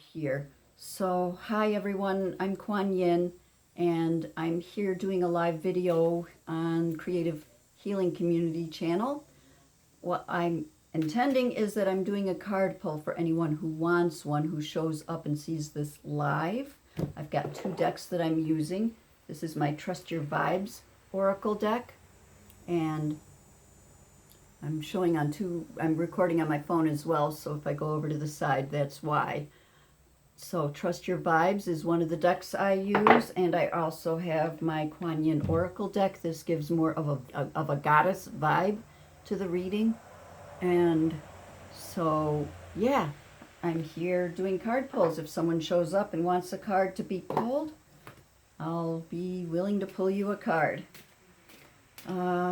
here. So, hi everyone, I'm KuanYin, and I'm here doing a live video on Creative Healing Community channel. What I'm intending is that I'm doing a card pull for anyone who wants one, who shows up and sees this live. I've got two decks that I'm using. This is my Trust Your Vibes Oracle deck, and I'm recording on my phone as well, so if I go over to the side, that's why. So Trust Your Vibes is one of the decks I use, and I also have my KuanYin Oracle deck. This gives more of a goddess vibe to the reading. And so, yeah, I'm here doing card pulls. If someone shows up and wants a card to be pulled, I'll be willing to pull you a card.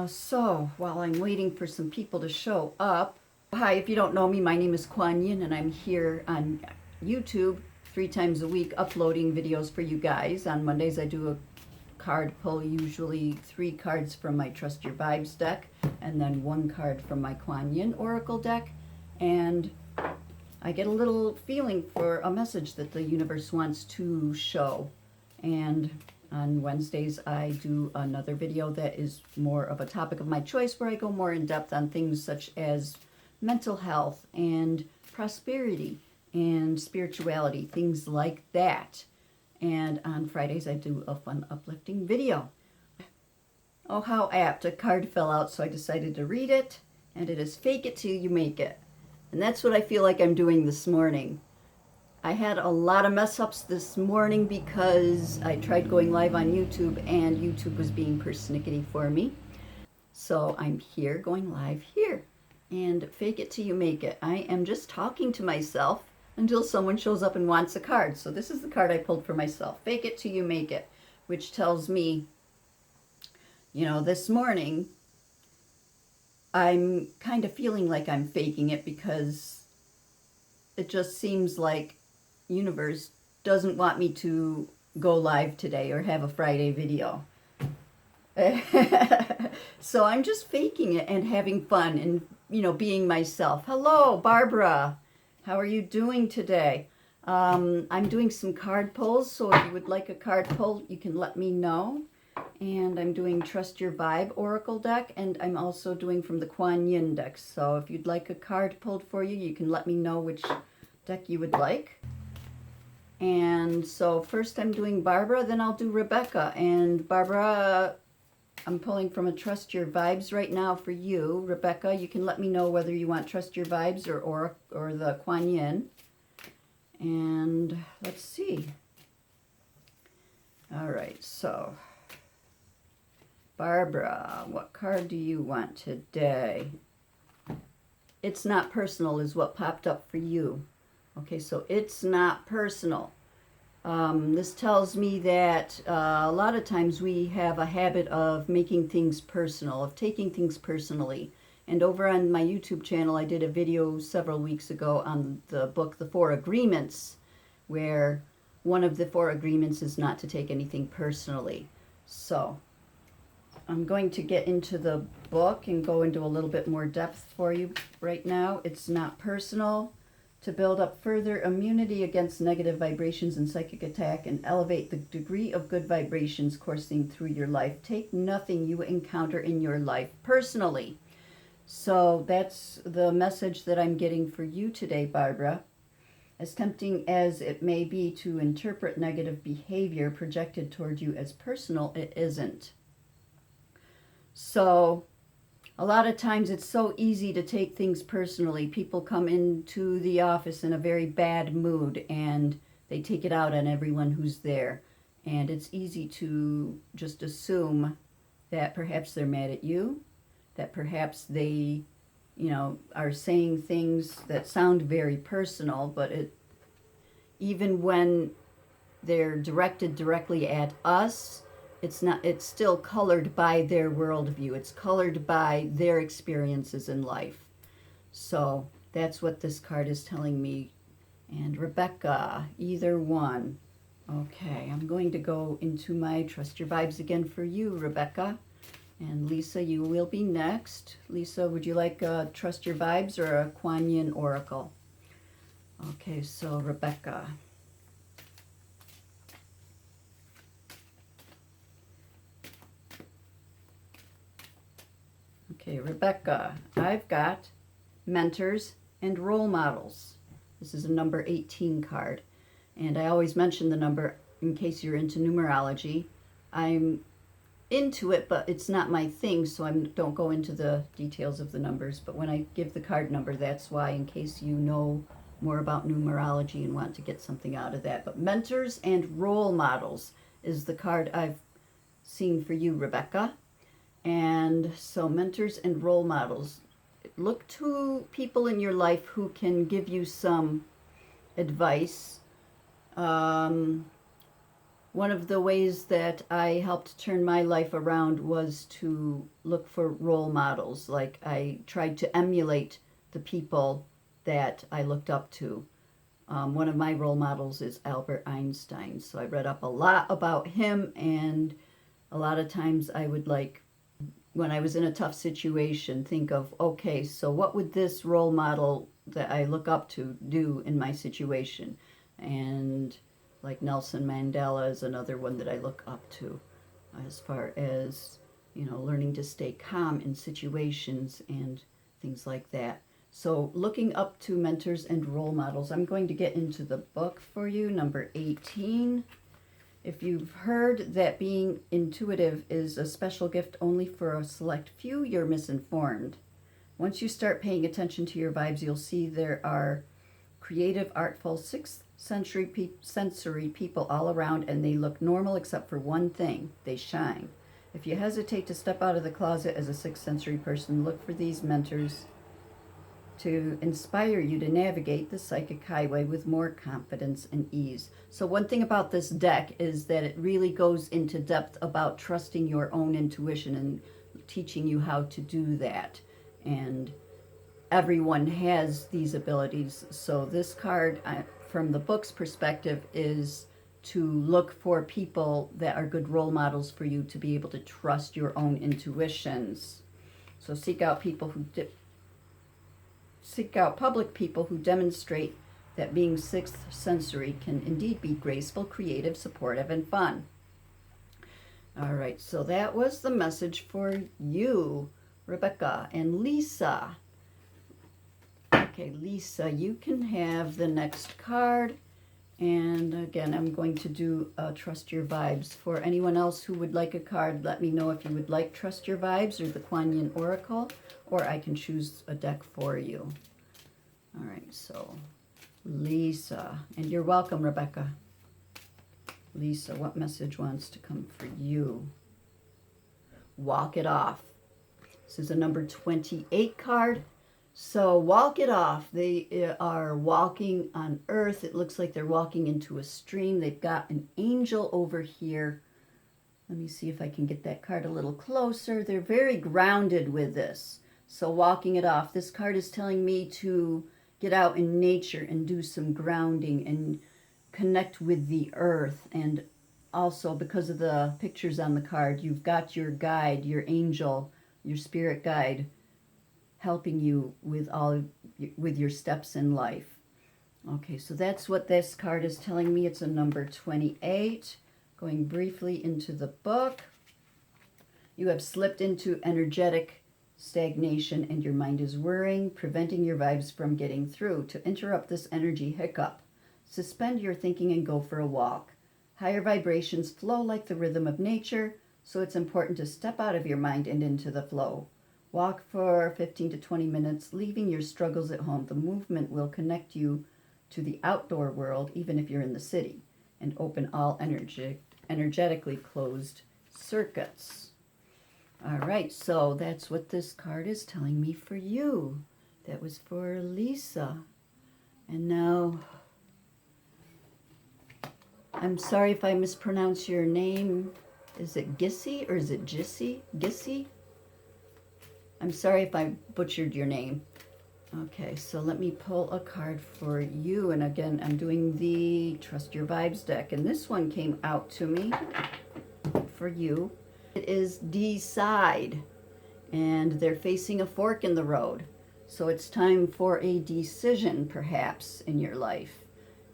So, while I'm waiting for some people to show up, hi, if you don't know me, my name is KuanYin, and I'm here on YouTube 3 times a week uploading videos for you guys. On Mondays I do a card pull, usually 3 cards from my Trust Your Vibes deck, and then 1 card from my KuanYin Oracle deck, and I get a little feeling for a message that the universe wants to show. And on Wednesdays, I do another video that is more of a topic of my choice, where I go more in depth on things such as mental health and prosperity and spirituality, things like that. And on Fridays, I do a fun uplifting video. Oh, how apt. A card fell out, so I decided to read it, and it is Fake It Till You Make It. And that's what I feel like I'm doing this morning. I had a lot of mess ups this morning because I tried going live on YouTube and YouTube was being persnickety for me. So I'm here going live here. And Fake It Till You Make It. I am just talking to myself until someone shows up and wants a card. So this is the card I pulled for myself. Fake It Till You Make It. Which tells me, you know, this morning I'm kind of feeling like I'm faking it because it just seems like universe doesn't want me to go live today or have a Friday video. So I'm just faking it and having fun and, you know, being myself. Hello, Barbara. How are you doing today? I'm doing some card pulls, so if you would like a card pull, you can let me know. And I'm doing Trust Your Vibe Oracle deck, and I'm also doing from the KuanYin deck. So if you'd like a card pulled for you, you can let me know which deck you would like. And so first I'm doing Barbara, then I'll do Rebecca. And Barbara, I'm pulling from a Trust Your Vibes right now for you. Rebecca, you can let me know whether you want Trust Your Vibes or the KuanYin. And let's see. All right, so Barbara, what card do you want today? It's Not Personal is what popped up for you. Okay, so it's not personal. This tells me that a lot of times we have a habit of making things personal, of taking things personally. And over on my YouTube channel, I did a video several weeks ago on the book, The 4 Agreements, where one of the 4 agreements is not to take anything personally. So I'm going to get into the book and go into a little bit more depth for you right now. It's not personal. To build up further immunity against negative vibrations and psychic attack and elevate the degree of good vibrations coursing through your life, take nothing you encounter in your life personally. So that's the message that I'm getting for you today, Barbara. As tempting as it may be to interpret negative behavior projected toward you as personal, it isn't. So a lot of times it's so easy to take things personally. People come into the office in a very bad mood and they take it out on everyone who's there. And it's easy to just assume that perhaps they're mad at you, that perhaps they, you know, are saying things that sound very personal, but even when they're directed directly at us, it's still colored by their worldview. It's colored by their experiences in life. So that's what this card is telling me. And Rebecca, either one. Okay, I'm going to go into my Trust Your Vibes again for you, Rebecca. And Lisa, you will be next. Lisa, would you like a Trust Your Vibes or a KuanYin Oracle? Okay, so Rebecca. Okay, Rebecca, I've got mentors and role models. This is a number 18 card. And I always mention the number in case you're into numerology. I'm into it, but it's not my thing, so I don't go into the details of the numbers. But when I give the card number, that's why, in case you know more about numerology and want to get something out of that. But mentors and role models is the card I've seen for you, Rebecca. And so mentors and role models. Look to people in your life who can give you some advice. One of the ways that I helped turn my life around was to look for role models. Like I tried to emulate the people that I looked up to. One of my role models is Albert Einstein. So I read up a lot about him, and a lot of times I would, like, when I was in a tough situation, think of, okay, so what would this role model that I look up to do in my situation? And like Nelson Mandela is another one that I look up to as far as, you know, learning to stay calm in situations and things like that. So looking up to mentors and role models. I'm going to get into the book for you, number 18. If you've heard that being intuitive is a special gift only for a select few, you're misinformed. Once you start paying attention to your vibes, you'll see there are creative, artful, sixth sensory people all around, and they look normal except for one thing: they shine. If you hesitate to step out of the closet as a sixth sensory person, look for these mentors to inspire you to navigate the psychic highway with more confidence and ease. So one thing about this deck is that it really goes into depth about trusting your own intuition and teaching you how to do that. And everyone has these abilities. So this card, from the book's perspective, is to look for people that are good role models for you to be able to trust your own intuitions. So seek out people who seek out public people who demonstrate that being sixth sensory can indeed be graceful, creative, supportive, and fun. All right, so that was the message for you, Rebecca. And Lisa. Okay, Lisa, you can have the next card. And again, I'm going to do Trust Your Vibes. For anyone else who would like a card, let me know if you would like Trust Your Vibes or the KuanYin Oracle, or I can choose a deck for you. All right, so Lisa, and you're welcome, Rebecca. Lisa, what message wants to come for you? Walk it off. This is a number 28 card. So walk it off. They are walking on earth. It looks like they're walking into a stream. They've got an angel over here. Let me see if I can get that card a little closer. They're very grounded with this. So walking it off. This card is telling me to get out in nature and do some grounding and connect with the earth. And also, because of the pictures on the card, you've got your guide, your angel, your spirit guide, helping you with your steps in life. Okay, so that's what this card is telling me. It's a number 28. Going briefly into the book. You have slipped into energetic stagnation and your mind is worrying, preventing your vibes from getting through. To interrupt this energy hiccup, suspend your thinking and go for a walk. Higher vibrations flow like the rhythm of nature, so it's important to step out of your mind and into the flow. Walk for 15 to 20 minutes, leaving your struggles at home. The movement will connect you to the outdoor world, even if you're in the city, and open all energetically closed circuits. All right, so that's what this card is telling me for you. That was for Lisa. And now, I'm sorry if I mispronounce your name. Is it Gissy or is it Jissy? Gissy? I'm sorry if I butchered your name. Okay, so let me pull a card for you. And again, I'm doing the Trust Your Vibes deck. And this one came out to me for you. It is Decide. And they're facing a fork in the road. So it's time for a decision, perhaps, in your life.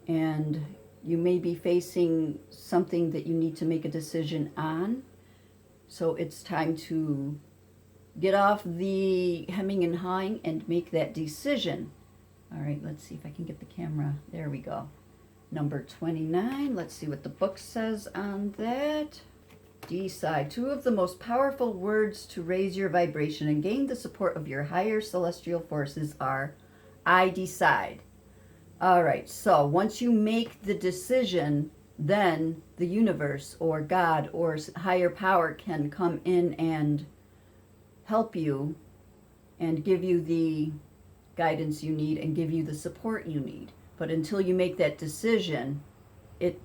And you may be facing something that you need to make a decision on. So it's time to get off the hemming and hawing and make that decision. All right, let's see if I can get the camera. There we go. Number 29. Let's see what the book says on that. Decide. Two of the most powerful words to raise your vibration and gain the support of your higher celestial forces are, I decide. All right, so once you make the decision, then the universe or God or higher power can come in and help you and give you the guidance you need and give you the support you need. But until you make that decision, it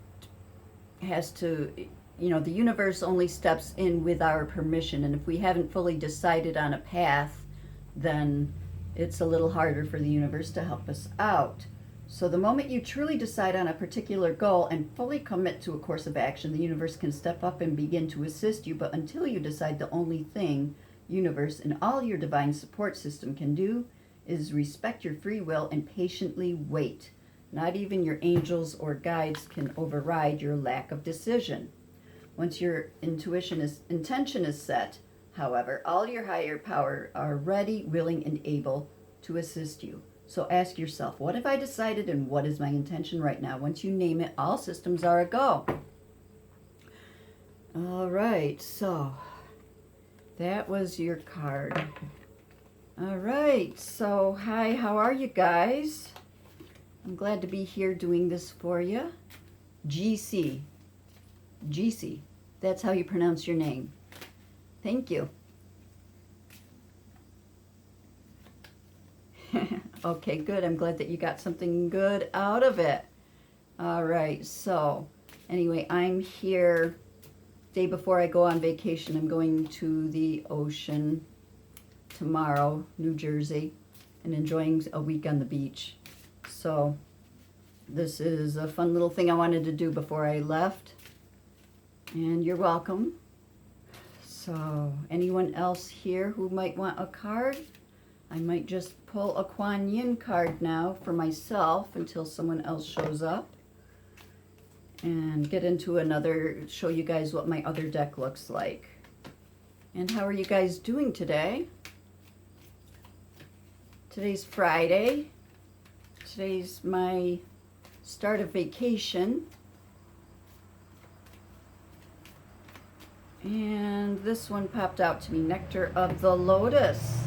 has to, the universe only steps in with our permission. And if we haven't fully decided on a path, then it's a little harder for the universe to help us out. So the moment you truly decide on a particular goal and fully commit to a course of action, the universe can step up and begin to assist you. But until you decide, the only thing universe and all your divine support system can do is respect your free will and patiently wait. Not even your angels or guides can override your lack of decision. Once your intention is set, however, all your higher power are ready, willing, and able to assist you. So ask yourself, what have I decided and what is my intention right now? Once you name it, all systems are a go. All right, so that was your card. All right, so hi, how are you guys? I'm glad to be here doing this for you. GC, that's how you pronounce your name. Thank you. Okay, good. I'm glad that you got something good out of it. All right, so anyway, I'm here day before I go on vacation. I'm going to the ocean tomorrow, New Jersey, and enjoying a week on the beach. So this is a fun little thing I wanted to do before I left. And you're welcome. So anyone else here who might want a card? I might just pull a KuanYin card now for myself until someone else shows up. And get into show you guys what my other deck looks like. And how are you guys doing today? Today's Friday. Today's my start of vacation. And this one popped out to me, Nectar of the Lotus.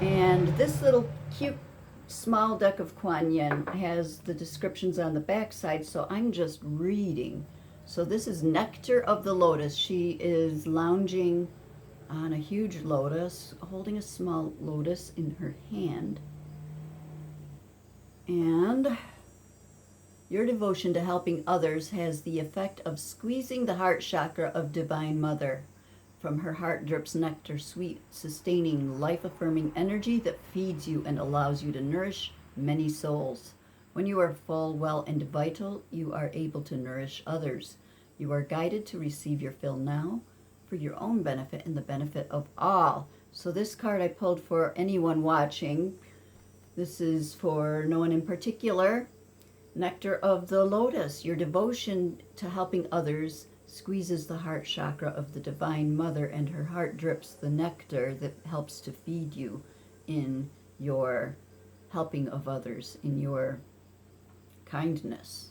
And this little cute small deck of KuanYin has the descriptions on the back side, so I'm just reading. So this is Nectar of the Lotus. She is lounging on a huge lotus, holding a small lotus in her hand. And your devotion to helping others has the effect of squeezing the heart chakra of Divine Mother. From her heart drips nectar, sweet, sustaining, life-affirming energy that feeds you and allows you to nourish many souls. When you are full, well, and vital, you are able to nourish others. You are guided to receive your fill now for your own benefit and the benefit of all. So this card I pulled for anyone watching. This is for no one in particular. Nectar of the Lotus. Your devotion to helping others squeezes the heart chakra of the Divine Mother, and her heart drips the nectar that helps to feed you in your helping of others, in your kindness.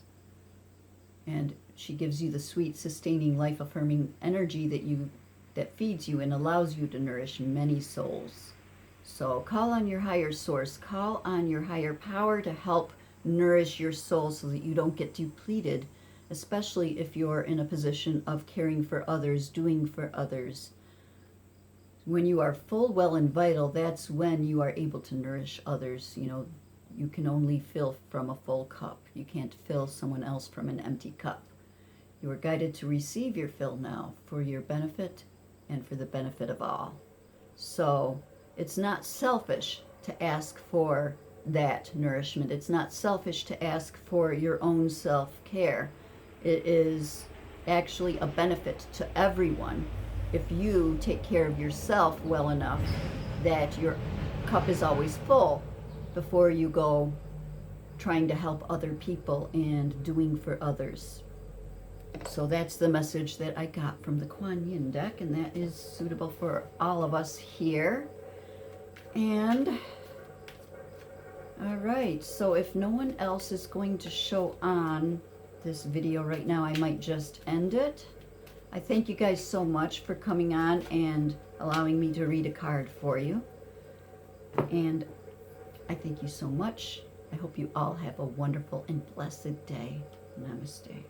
And she gives you the sweet, sustaining, life-affirming energy that feeds you and allows you to nourish many souls. So call on your higher source, call on your higher power to help nourish your soul so that you don't get depleted, especially if you're in a position of caring for others, doing for others. When you are full, well, and vital, that's when you are able to nourish others. You can only fill from a full cup. You can't fill someone else from an empty cup. You are guided to receive your fill now for your benefit and for the benefit of all. So it's not selfish to ask for that nourishment. It's not selfish to ask for your own self-care. It is actually a benefit to everyone if you take care of yourself well enough that your cup is always full before you go trying to help other people and doing for others. So that's the message that I got from the KuanYin deck, and that is suitable for all of us here. And all right, so if no one else is going to show on this video right now, I might just end it. I thank you guys so much for coming on and allowing me to read a card for you. And I thank you so much. I hope you all have a wonderful and blessed day. Namaste.